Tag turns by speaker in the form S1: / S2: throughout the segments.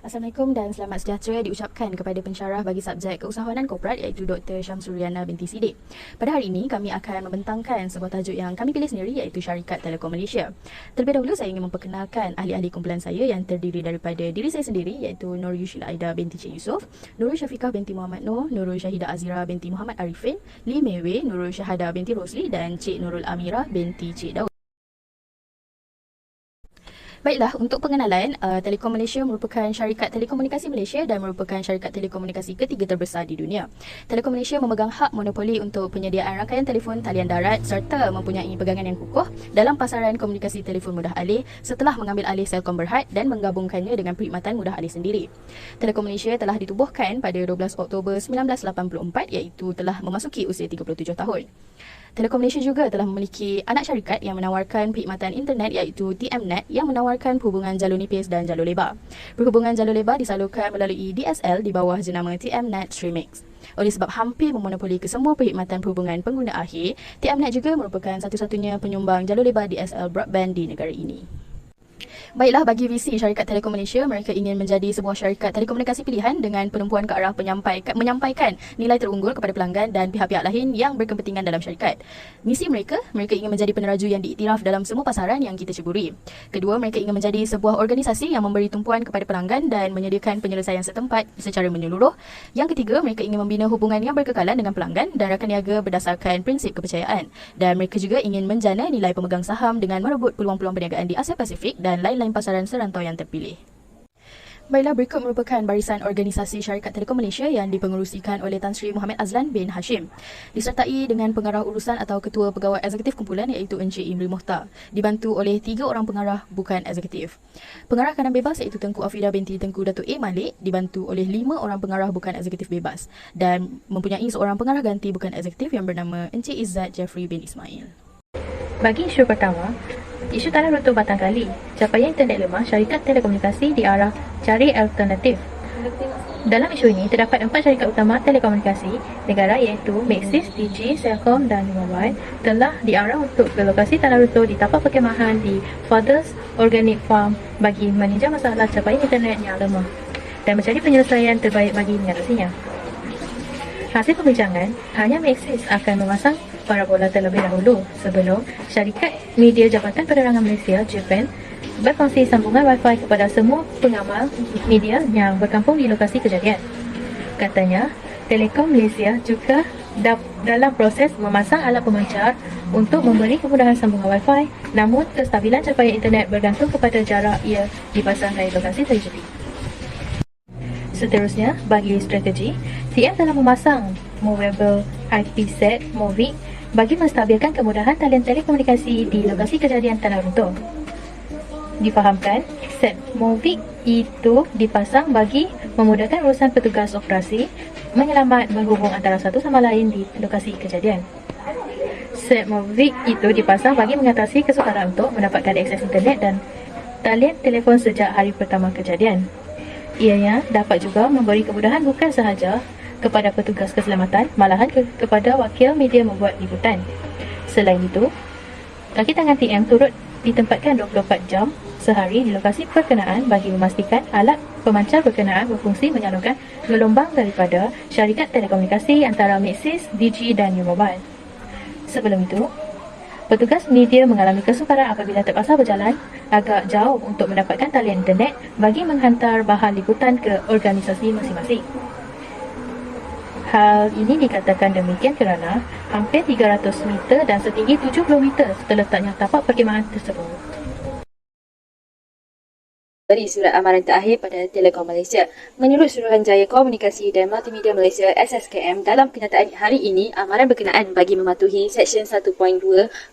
S1: Assalamualaikum dan selamat sejahtera diucapkan kepada pensyarah bagi subjek keusahawanan korporat iaitu Dr. Syamsuriana binti Sidik. Pada hari ini kami akan membentangkan sebuah tajuk yang kami pilih sendiri iaitu Syarikat Telekom Malaysia. Terlebih dahulu saya ingin memperkenalkan ahli-ahli kumpulan saya yang terdiri daripada diri saya sendiri iaitu Nur Yushila Aida binti Cik Yusof, Nurul Syafiqah binti Muhammad Noor, Nurul Syahidah Azira binti Muhammad Arifin, Lee Mewe, Nurul Syahada binti Rosli dan Cik Nurul Amirah binti Cik Daud. Baiklah, untuk pengenalan, Telekom Malaysia merupakan syarikat telekomunikasi Malaysia dan merupakan syarikat telekomunikasi ketiga terbesar di dunia. Telekom Malaysia memegang hak monopoli untuk penyediaan rangkaian telefon talian darat serta mempunyai pegangan yang kukuh dalam pasaran komunikasi telefon mudah alih setelah mengambil alih Celcom Berhad dan menggabungkannya dengan perkhidmatan mudah alih sendiri. Telekom Malaysia telah ditubuhkan pada 12 Oktober 1984 iaitu telah memasuki usia 37 tahun. Telekom Malaysia juga telah memiliki anak syarikat yang menawarkan perkhidmatan internet iaitu TMNet yang menawarkan perhubungan jalur nipis dan jalur lebar. Perhubungan jalur lebar disalurkan melalui DSL di bawah jenama TMNet Streamix. Oleh sebab hampir memonopoli kesemua perkhidmatan perhubungan pengguna akhir, TMNet juga merupakan satu-satunya penyumbang jalur lebar DSL broadband di negara ini. Baiklah, bagi visi Syarikat Telekom Malaysia, mereka ingin menjadi sebuah syarikat telekomunikasi pilihan dengan penumpuan ke arah menyampaikan nilai terunggul kepada pelanggan dan pihak-pihak lain yang berkepentingan dalam syarikat. Misi mereka ingin menjadi peneraju yang diiktiraf dalam semua pasaran yang kita ceburi. Kedua, mereka ingin menjadi sebuah organisasi yang memberi tumpuan kepada pelanggan dan menyediakan penyelesaian setempat secara menyeluruh. Yang ketiga, mereka ingin membina hubungan yang berkekalan dengan pelanggan dan rakan niaga berdasarkan prinsip kepercayaan. Dan mereka juga ingin menjana nilai pemegang saham dengan merebut peluang-peluang perniagaan di Asia Pasifik dan lain-lain pasaran serantau yang terpilih. Baiklah, berikut merupakan barisan organisasi Syarikat Telekom Malaysia yang dipengerusikan oleh Tan Sri Muhammad Azlan bin Hashim. Disertai dengan pengarah urusan atau ketua pegawai eksekutif kumpulan iaitu Encik Imri Mohtar. Dibantu oleh 3 orang pengarah bukan eksekutif. Pengarah kanan bebas iaitu Tengku Afidah binti Tengku Datuk A. Malik dibantu oleh 5 orang pengarah bukan eksekutif bebas. Dan mempunyai seorang pengarah ganti bukan eksekutif yang bernama Encik Izzat Jeffrey bin Ismail.
S2: Bagi isu pertama, isu tanah runtuh batang kali, capaian internet lemah syarikat telekomunikasi diarah cari alternatif. Dalam isu ini, terdapat 4 syarikat utama telekomunikasi negara iaitu Maxis, Digi, Celcom dan Mobile telah diarah untuk ke lokasi tanah runtuh di tapak perkemahan di Fathers Organic Farm bagi meninjau masalah capaian internet yang lemah dan mencari penyelesaian terbaik bagi mengatasinya. Hasil perbincangan, hanya Maxis akan memasang parabola terlebih dahulu sebelum syarikat media Jabatan Penerangan Malaysia (JPN) berkongsi sambungan Wi-Fi kepada semua pengamal media yang berkampung di lokasi kejadian. Katanya, Telekom Malaysia juga dalam proses memasang alat pemancar untuk memberi kemudahan sambungan Wi-Fi, namun kestabilan capaian internet bergantung kepada jarak ia dipasang dari lokasi terjadi. Seterusnya, bagi strategi, TM telah memasang movable IP set Movic bagi menstabilkan kemudahan talian telekomunikasi di lokasi kejadian tanah runtuh. Difahamkan, set Movic itu dipasang bagi memudahkan urusan petugas operasi menyelamat berhubung antara satu sama lain di lokasi kejadian. Set Movic itu dipasang bagi mengatasi kesukaran untuk mendapatkan akses internet dan talian telefon sejak hari pertama kejadian. Ianya dapat juga memberi kemudahan bukan sahaja kepada petugas keselamatan, malahan kepada wakil media membuat liputan. Selain itu, kaki tangan TM turut ditempatkan 24 jam sehari di lokasi berkenaan bagi memastikan alat pemancar berkenaan berfungsi menyalurkan gelombang daripada syarikat telekomunikasi antara Maxis, Digi dan Mobile. Sebelum itu, petugas media mengalami kesukaran apabila terpaksa berjalan agak jauh untuk mendapatkan talian internet bagi menghantar bahan liputan ke organisasi masing-masing. Hal ini dikatakan demikian kerana hampir 300 meter dan setinggi 70 meter terletaknya tapak perkemahan tersebut.
S3: Dari surat amaran terakhir pada Telekom Malaysia. Menurut Suruhanjaya Komunikasi dan Multimedia Malaysia SSKM, dalam kenyataan hari ini, amaran berkenaan bagi mematuhi Seksyen 1.2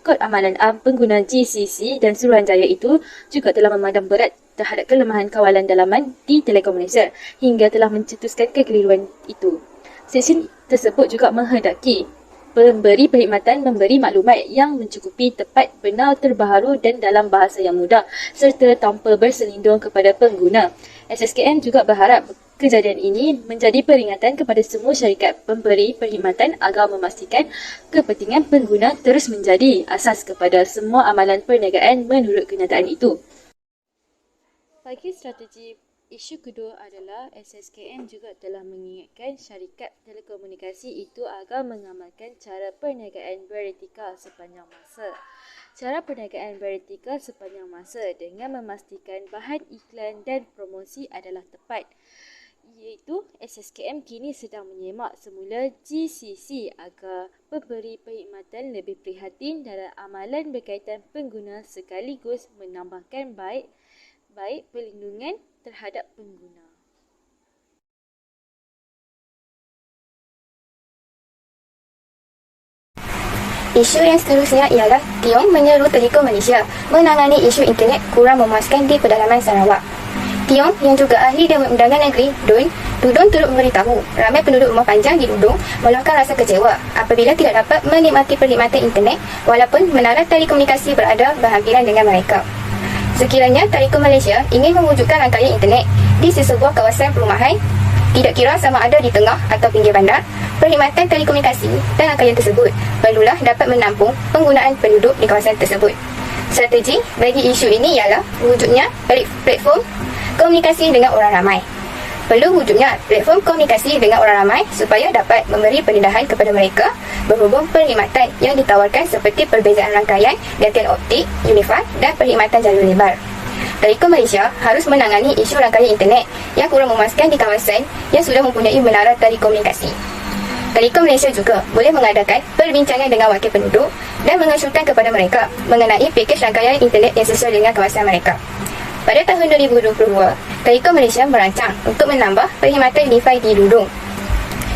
S3: Kod Amanan Am pengguna GCC dan Suruhanjaya itu juga telah memandang berat terhadap kelemahan kawalan dalaman di Telekom Malaysia hingga telah mencetuskan kekeliruan itu. Seksyen tersebut juga menghendaki pemberi perkhidmatan memberi maklumat yang mencukupi, tepat, benar, terbaharu dan dalam bahasa yang mudah serta tanpa berselindung kepada pengguna. SSKM juga berharap kejadian ini menjadi peringatan kepada semua syarikat pemberi perkhidmatan agar memastikan kepentingan pengguna terus menjadi asas kepada semua amalan perniagaan menurut kenyataan itu. Bagi strategi Isu kedua adalah SSKM juga telah mengingatkan syarikat telekomunikasi itu agar mengamalkan cara perniagaan vertikal sepanjang masa. Cara perniagaan vertikal sepanjang masa dengan memastikan bahan iklan dan promosi adalah tepat. Iaitu SSKM kini sedang menyemak semula GCC agar pemberi perkhidmatan lebih prihatin dalam amalan berkaitan pengguna sekaligus menambahkan baik perlindungan terhadap pengguna.
S4: Isu yang seterusnya ialah Tiong menyeru Telekom Malaysia menangani isu internet kurang memuaskan di pedalaman Sarawak. Tiong yang juga ahli Dewan Undangan Negeri Dudung turut memberitahu ramai penduduk rumah panjang di Dudung meluahkan rasa kecewa apabila tidak dapat menikmati perkhidmatan internet walaupun menara telekomunikasi berada berhampiran dengan mereka. Sekiranya Telekom Malaysia ingin mewujudkan rangkaian internet di sesebuah kawasan perumahan, tidak kira sama ada di tengah atau pinggir bandar, perkhidmatan telekomunikasi dan rangkaian tersebut perlulah dapat menampung penggunaan penduduk di kawasan tersebut. Strategi bagi isu ini ialah wujudnya platform komunikasi dengan orang ramai. Perlu wujudnya platform komunikasi dengan orang ramai supaya dapat memberi pendedahan kepada mereka berhubung perkhidmatan yang ditawarkan seperti perbezaan rangkaian, gantian optik, Unify dan perkhidmatan jalur lebar. Telekom Malaysia harus menangani isu rangkaian internet yang kurang memuaskan di kawasan yang sudah mempunyai menara telekomunikasi. Telekom Malaysia juga boleh mengadakan perbincangan dengan wakil penduduk dan mengasyurkan kepada mereka mengenai pakej rangkaian internet yang sesuai dengan kawasan mereka. Pada tahun 2022, Telekom Malaysia merancang untuk menambah perkhidmatan Unify di Dudung.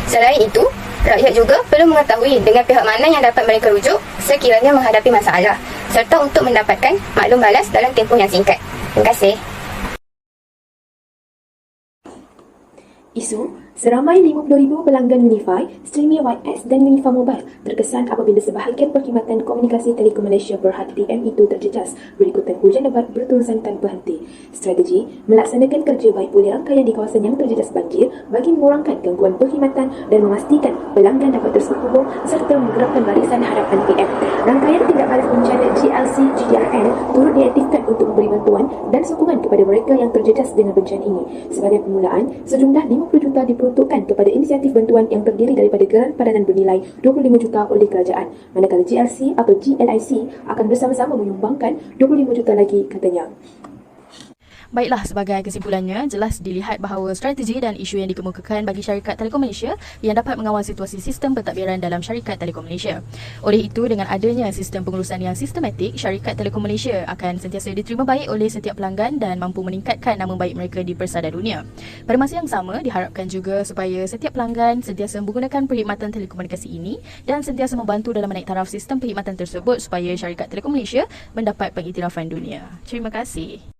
S4: Selain itu, rakyat juga perlu mengetahui dengan pihak mana yang dapat mereka rujuk sekiranya menghadapi masalah serta untuk mendapatkan maklum balas dalam tempoh yang singkat. Terima kasih.
S5: Isu, seramai 50,000 pelanggan Unify, Streamy YS dan Unify Mobile terkesan apabila sebahagian perkhidmatan komunikasi Telekom Malaysia berhad TM itu terjejas berikutan hujan lebat berterusan tanpa henti. Strategi melaksanakan kerja baik pulih rangkaian di kawasan yang terjejas banjir bagi mengurangkan gangguan perkhidmatan dan memastikan pelanggan dapat terhubung serta menggerakkan barisan harapan PM. Rangkaian tindak balas bencana GLC GDRN turut diaktifkan untuk memberi bantuan dan sokongan kepada mereka yang terjejas dengan bencana ini. Sebagai permulaan, sejumlah 50 juta diperuntukkan kepada inisiatif bantuan yang terdiri daripada geran padanan bernilai 25 juta oleh kerajaan, manakala GLC atau GLIC akan bersama-sama menyumbangkan 25 juta lagi, katanya.
S1: Baiklah, sebagai kesimpulannya, jelas dilihat bahawa strategi dan isu yang dikemukakan bagi syarikat Telekom Malaysia yang dapat mengawal situasi sistem pentadbiran dalam syarikat Telekom Malaysia. Oleh itu, dengan adanya sistem pengurusan yang sistematik, syarikat Telekom Malaysia akan sentiasa diterima baik oleh setiap pelanggan dan mampu meningkatkan nama baik mereka di persada dunia. Pada masa yang sama, diharapkan juga supaya setiap pelanggan sentiasa menggunakan perkhidmatan telekomunikasi ini dan sentiasa membantu dalam menaik taraf sistem perkhidmatan tersebut supaya syarikat Telekom Malaysia mendapat pengiktirafan dunia. Terima kasih.